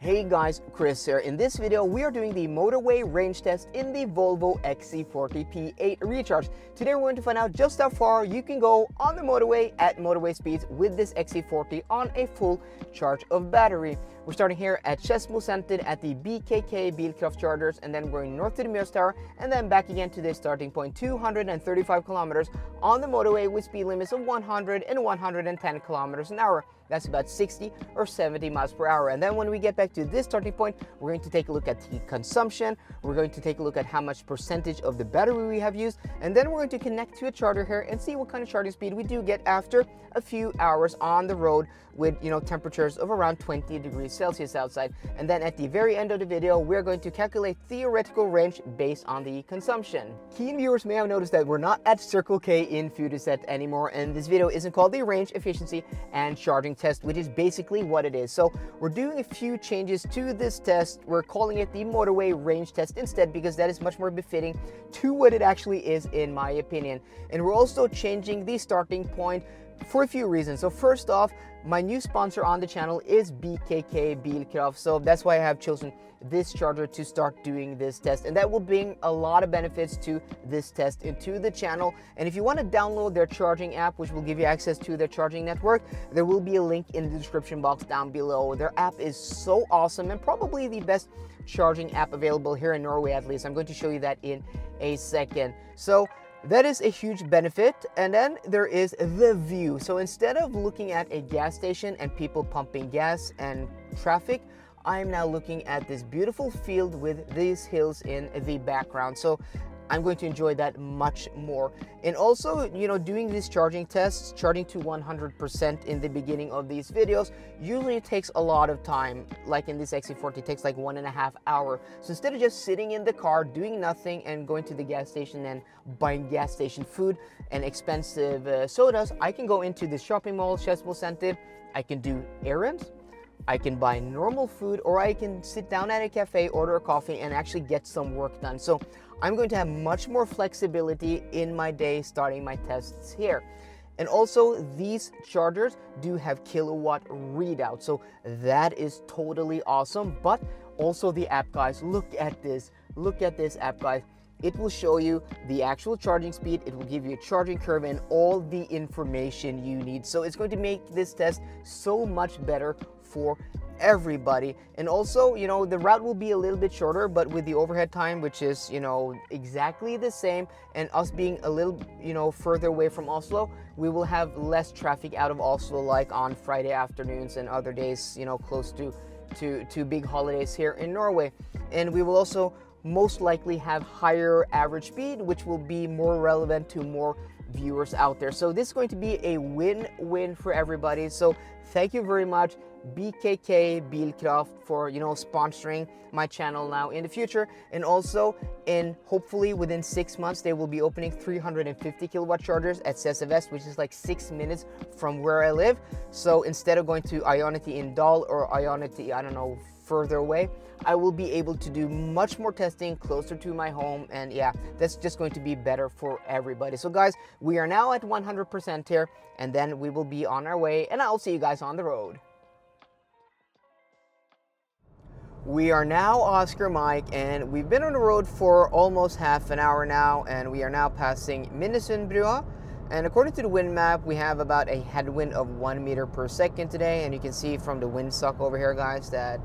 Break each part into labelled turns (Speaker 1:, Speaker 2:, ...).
Speaker 1: Hey guys, Kris here. In this video, we are doing the Motorway range test in the Volvo XC40 P8 Recharge. Today we're going to find out just how far you can go on the motorway at motorway speeds with this XC40 on a full charge of battery. We're starting here at Turismo at the BKK Bilkraft chargers, and then we're going north to the Mirrors Tower, and then back again to the starting point, 235 kilometers on the motorway with speed limits of 100 and 110 kilometers an hour. That's about 60 or 70 miles per hour. And then when we get back to this starting point, we're going to take a look at the consumption. We're going to take a look at how much percentage of the battery we have used. And then we're going to connect to a charger here and see what kind of charging speed we do get after a few hours on the road with, temperatures of around 20 degrees Celsius outside. And then at the very end of the video, we're going to calculate theoretical range based on the consumption. Keen viewers may have noticed that we're not at Circle K in Furuset anymore, and this video isn't called the range efficiency and charging test, which is basically what it is. So we're doing a few changes to this test. We're calling it the Motorway range test instead, because that is much more befitting to what it actually is, in my opinion. And we're also changing the starting point for a few reasons. So first off, my new sponsor on the channel is BKK Bilkraft, so that's why I have chosen this charger to start doing this test, and that will bring a lot of benefits to this test into the channel. And if you want to download their charging app, which will give you access to their charging network, there will be a link in the description box down below. Their app is so awesome and probably the best charging app available here in Norway, at least. I'm going to show you that in a second. So that is a huge benefit. And then there is the view. So instead of looking at a gas station and people pumping gas and traffic, I'm now looking at this beautiful field with these hills in the background. So I'm going to enjoy that much more. And also, doing these charging tests, charging to 100% in the beginning of these videos, usually it takes a lot of time. Like in this XC40, it takes like 1.5 hours. So instead of just sitting in the car, doing nothing and going to the gas station and buying gas station food and expensive sodas, I can go into the shopping mall, Turismo. I can do errands, I can buy normal food, or I can sit down at a cafe, order a coffee, and actually get some work done. So I'm going to have much more flexibility in my day starting my tests here. And also, these chargers do have kilowatt readout, so that is totally awesome. But also the app, guys, look at this app, guys. It will show you the actual charging speed, it will give you a charging curve and all the information you need. So it's going to make this test so much better for everybody. And also, the route will be a little bit shorter, but with the overhead time, which is, exactly the same, and us being a little, further away from Oslo, we will have less traffic out of Oslo, like on Friday afternoons and other days, close to big holidays here in Norway. And we will also most likely have higher average speed, which will be more relevant to more viewers out there. So this is going to be a win-win for everybody. So thank you very much, BKK Bilkraft, for sponsoring my channel now in the future. And also, hopefully within 6 months, they will be opening 350 kilowatt chargers at Sesevest, which is like 6 minutes from where I live. So instead of going to Ionity in Dal or Ionity, I don't know, further away, I will be able to do much more testing closer to my home, and yeah, that's just going to be better for everybody. So guys, we are now at 100% here, and then we will be on our way, and I'll see you guys on the road. We are now Oscar Mike, and we've been on the road for almost half an hour now, and we are now passing Minnesundbrua. And according to the wind map, we have about a headwind of 1 meter per second today. And you can see from the windsock over here, guys, that,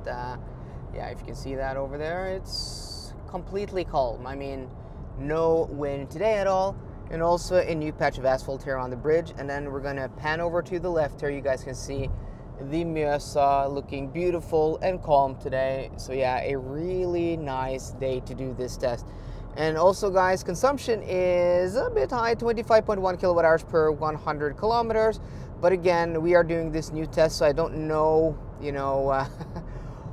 Speaker 1: yeah, if you can see that over there, it's completely calm. I mean, no wind today at all. And also a new patch of asphalt here on the bridge. And then we're going to pan over to the left here. You guys can see the Mjøsa looking beautiful and calm today. So yeah, a really nice day to do this test. And also, guys, consumption is a bit high, 25.1 kilowatt hours per 100 kilometers. But again, we are doing this new test, so I don't know,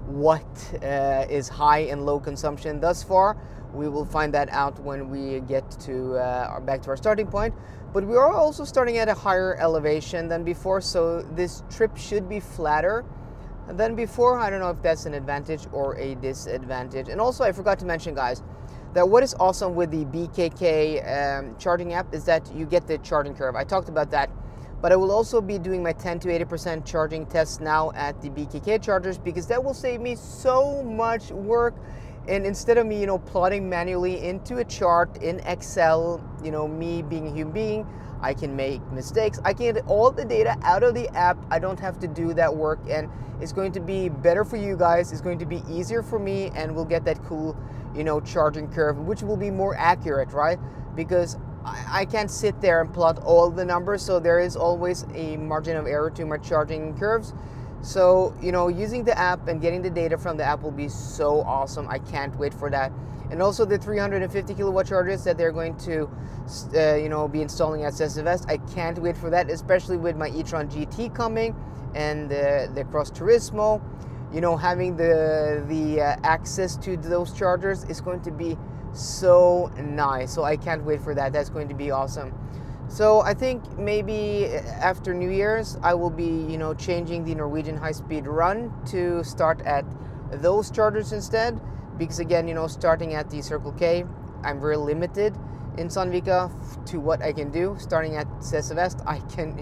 Speaker 1: what is high and low consumption thus far. We will find that out when we get to back to our starting point. But we are also starting at a higher elevation than before, so this trip should be flatter than before. I don't know if that's an advantage or a disadvantage. And also, I forgot to mention, guys, that what is awesome with the BKK charging app is that you get the charging curve. I talked about that But I will also be doing my 10 to 80% charging tests now at the BKK chargers, because that will save me so much work. And instead of me, plotting manually into a chart in Excel, me being a human being, I can make mistakes. I can get all the data out of the app. I don't have to do that work, and it's going to be better for you guys. It's going to be easier for me, and we'll get that cool, charging curve, which will be more accurate, right? Because I can't sit there and plot all the numbers, so there is always a margin of error to my charging curves. So, using the app and getting the data from the app will be so awesome. I can't wait for that. And also the 350 kilowatt chargers that they're going to, be installing at West. I can't wait for that, especially with my E-Tron GT coming and the Cross Turismo. Having the access to those chargers is going to be so nice. So I can't wait for that. That's going to be awesome. So I think maybe after New Year's, I will be, changing the Norwegian high-speed run to start at those chargers instead. Because again, starting at the Circle K, I'm very limited in Sandvika to what I can do. Starting at West, I can,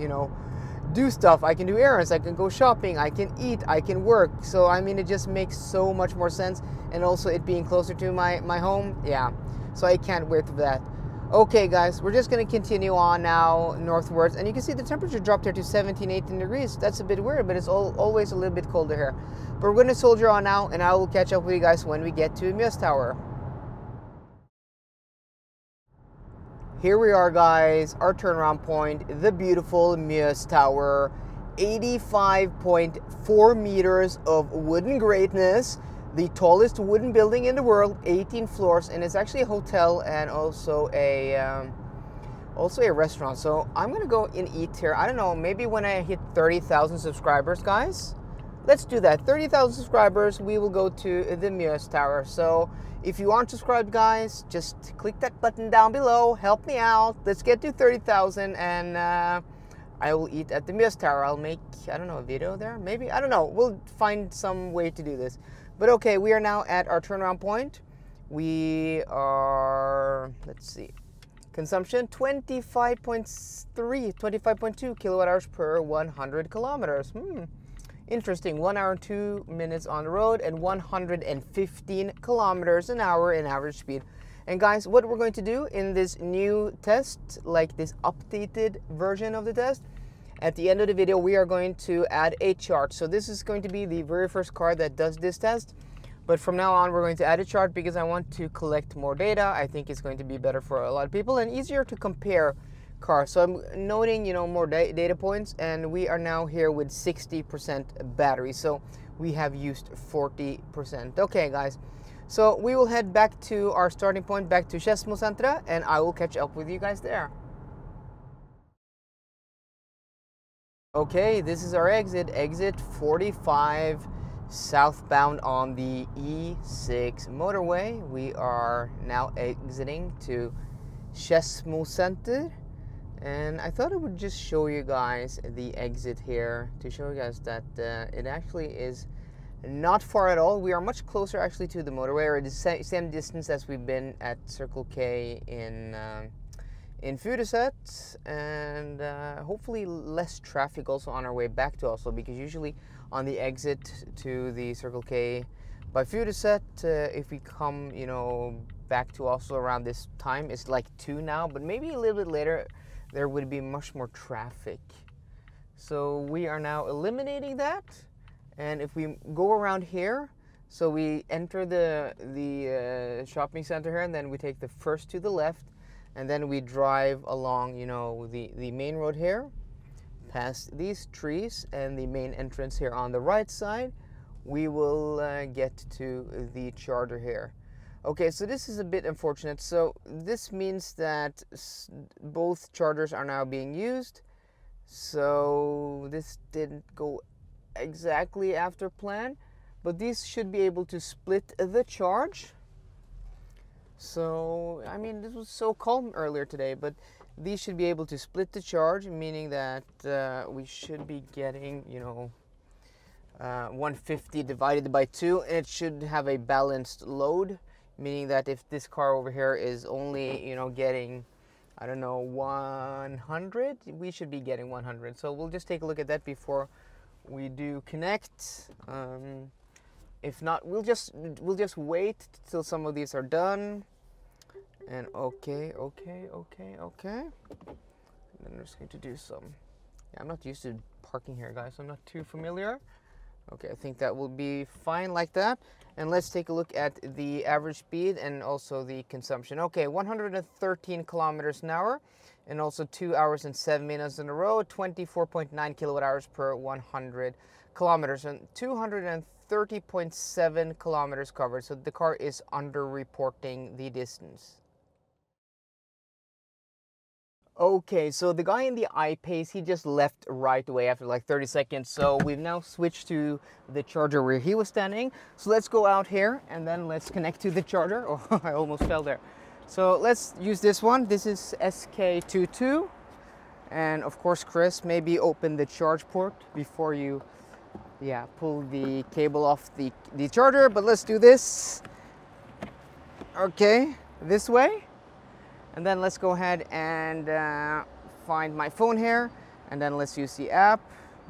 Speaker 1: do stuff. I can do errands, I can go shopping, I can eat, I can work. So, it just makes so much more sense. And also it being closer to my home, yeah. So I can't wait for that. Okay guys, we're just going to continue on now northwards, and you can see the temperature dropped here to 17, 18 degrees. That's a bit weird, but it's always a little bit colder here. But we're going to soldier on now, and I will catch up with you guys when we get to Mjøs Tower. Here we are guys, our turnaround point, the beautiful Mjøs Tower. 85.4 meters of wooden greatness. The tallest wooden building in the world, 18 floors, and it's actually a hotel and also a restaurant. So I'm gonna go and eat here. I don't know, maybe when I hit 30,000 subscribers, guys. Let's do that. 30,000 subscribers, we will go to the Mjøs Tower. So if you aren't subscribed, guys, just click that button down below. Help me out. Let's get to 30,000, and I will eat at the Mjøs Tower. I'll make, I don't know, a video there, maybe. I don't know. We'll find some way to do this. But okay, we are now at our turnaround point. We are, let's see, consumption 25.2 kilowatt hours per 100 kilometers. Interesting. 1 hour and 2 minutes on the road and 115 kilometers an hour in average speed. And guys, what we're going to do in this new test, like this updated version of the test, at the end of the video, we are going to add a chart. So this is going to be the very first car that does this test. But from now on, we're going to add a chart because I want to collect more data. I think it's going to be better for a lot of people and easier to compare cars. So I'm noting, more data points, and we are now here with 60% battery. So we have used 40%. Okay, guys. So we will head back to our starting point, back to Skedsmosenteret, and I will catch up with you guys there. Okay, this is our exit 45, southbound on the E6 motorway. We are now exiting to Skedsmosenteret, and I thought I would just show you guys the exit here to show you guys that it actually is not far at all. We are much closer actually to the motorway, or the same distance as we've been at Circle K in Furuset, and hopefully less traffic also on our way back to Oslo, because usually on the exit to the Circle K by Furuset, if we come, back to Oslo around this time, it's like 2 now, but maybe a little bit later, there would be much more traffic. So we are now eliminating that, and if we go around here, so we enter the shopping center here, and then we take the first to the left, and then we drive along, the main road here, past these trees, and the main entrance here on the right side. We will get to the charger here. Okay, so this is a bit unfortunate. So this means that both chargers are now being used. So this didn't go exactly after plan, but these should be able to split the charge. So, this was so calm earlier today, but these should be able to split the charge, meaning that we should be getting, 150 divided by 2, and it should have a balanced load, meaning that if this car over here is only, getting I don't know, 100. We should be getting 100. So we'll just take a look at that before we do connect. If not, we'll just wait till some of these are done. And okay. And then I'm just going to do some. Yeah, I'm not used to parking here, guys. I'm not too familiar. Okay, I think that will be fine like that. And let's take a look at the average speed and also the consumption. Okay, 113 kilometers an hour, and also 2 hours and 7 minutes on the road, 24.9 kilowatt hours per 100 kilometers, and 230.7 kilometers covered. So the car is under-reporting the distance. Okay, so the guy in the I-Pace, he just left right away after like 30 seconds. So we've now switched to the charger where he was standing. So let's go out here and then let's connect to the charger. Oh, I almost fell there. So let's use this one. This is SK22. And of course, Kris, maybe open the charge port before you, pull the cable off the charger. But let's do this. Okay, this way. And then let's go ahead and find my phone here. And then let's use the app,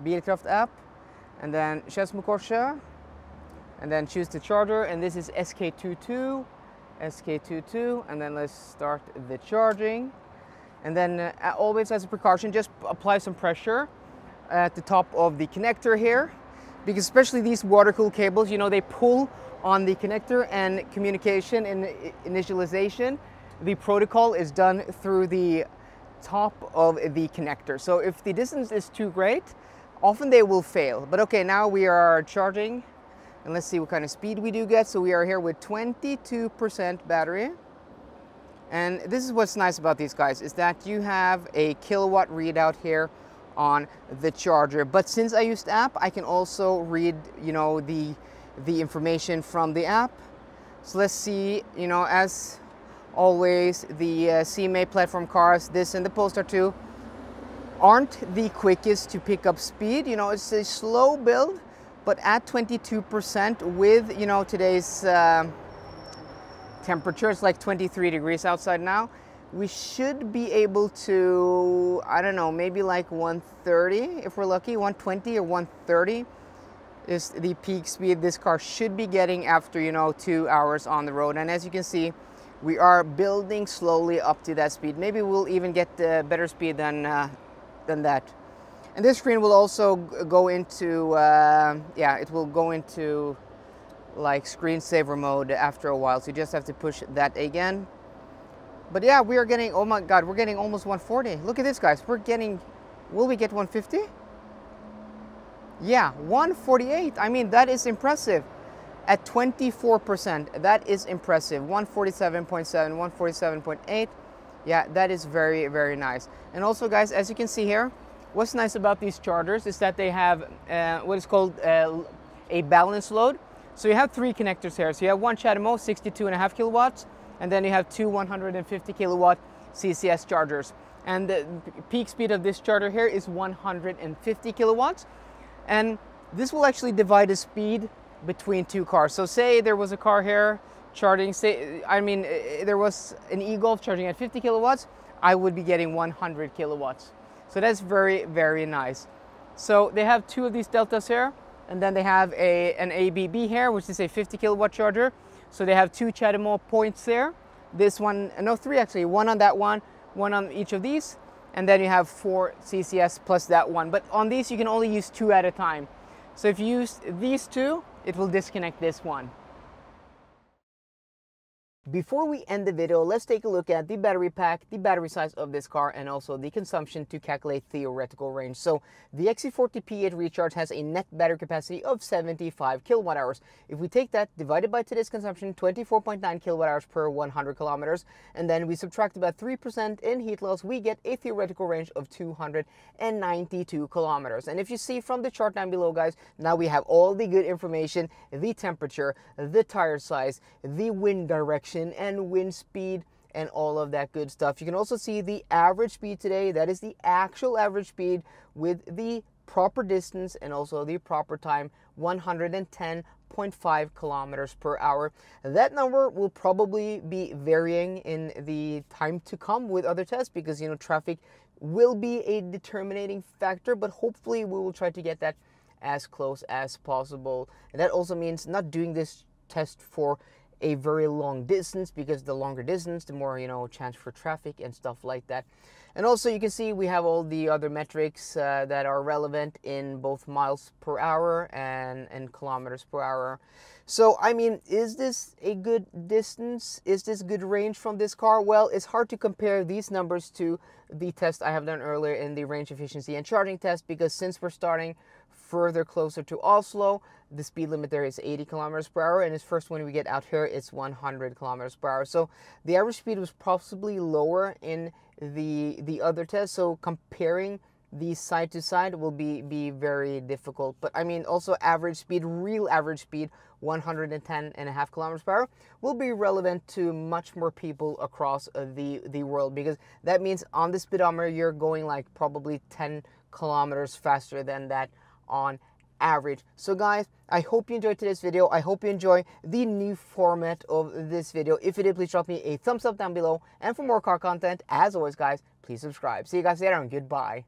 Speaker 1: Bilkraft app. And then Porsche. And then choose the charger. And this is SK22. And then let's start the charging. And then always as a precaution, just apply some pressure at the top of the connector here. Because especially these water-cooled cables, you know, they pull on the connector, and communication and initialization, the protocol is done through the top of the connector. So if the distance is too great, often they will fail. But okay, now we are charging, and let's see what kind of speed we do get. So we are here with 22% battery. And this is what's nice about these guys, is that you have a kilowatt readout here on the charger. But since I used app, I can also read, you know, the information from the app. So let's see, you know, as always, the CMA platform cars, this and the Polestar 2, aren't the quickest to pick up speed. You know, it's a slow build, but at 22% with, you know, today's temperature, it's like 23 degrees outside now, we should be able to, I don't know, maybe like 130 if we're lucky. 120 or 130 is the peak speed this car should be getting after, you know, 2 hours on the road. And as you can see, we are building slowly up to that speed. Maybe we'll even get better speed than that. And this screen will also go into, it will go into like screensaver mode after a while. So you just have to push that again. But yeah, we are getting, oh my God, we're getting almost 140. Look at this, guys. We're getting, will we get 150? Yeah, 148. I mean, that is impressive. At 24%, that is impressive. 147.7, 147.8. Yeah, that is very, very nice. And also, guys, as you can see here, what's nice about these chargers is that they have what is called a balance load. So you have 3 connectors here. So you have one CHAdeMO, 62.5 kilowatts, and then you have 2 150 kilowatt CCS chargers. And the peak speed of this charger here is 150 kilowatts. And this will actually divide the speed between 2 cars. So say there was a car here charging, there was an e-Golf charging at 50 kilowatts, I would be getting 100 kilowatts. So that's very, very nice. So they have 2 of these deltas here, and then they have an ABB here, which is a 50 kilowatt charger. So they have 2 CHAdeMO points there. This one, no, 3 actually, 1 on that one on each of these, and then you have 4 CCS plus that one. But on these, you can only use 2 at a time. So if you use these 2, it will disconnect this one. Before we end the video, let's take a look at the battery pack, the battery size of this car, and also the consumption to calculate theoretical range. So the XC40 P8 Recharge has a net battery capacity of 75 kilowatt hours. If we take that divided by today's consumption, 24.9 kilowatt hours per 100 kilometers, and then we subtract about 3% in heat loss, we get a theoretical range of 292 kilometers. And if you see from the chart down below, guys, now we have all the good information, the temperature, the tire size, the wind direction, and wind speed, and all of that good stuff. You can also see the average speed today. That is the actual average speed with the proper distance and also the proper time, 110.9 12.5 kilometers per hour. That number will probably be varying in the time to come with other tests because, you know, traffic will be a determining factor, but hopefully we will try to get that as close as possible. And that also means not doing this test for a very long distance, because the longer distance, the more, you know, chance for traffic and stuff like that. And also you can see we have all the other metrics that are relevant in both miles per hour and kilometers per hour. So, I mean, is this a good distance? Is this good range from this car? Well, it's hard to compare these numbers to the test I have done earlier in the range efficiency and charging test, because since we're starting further closer to Oslo, the speed limit there is 80 kilometers per hour, and this first one we get out here, it's 100 kilometers per hour. So the average speed was possibly lower in the other test, so comparing these side to side will be very difficult. But I mean, also average speed, real average speed, 110.5 kilometers per hour will be relevant to much more people across the world, because that means on the speedometer you're going like probably 10 kilometers faster than that on average. So guys, I hope you enjoyed today's video. I hope you enjoy the new format of this video. If you did, please drop me a thumbs up down below, and for more car content, as always guys, please subscribe. See you guys later and goodbye.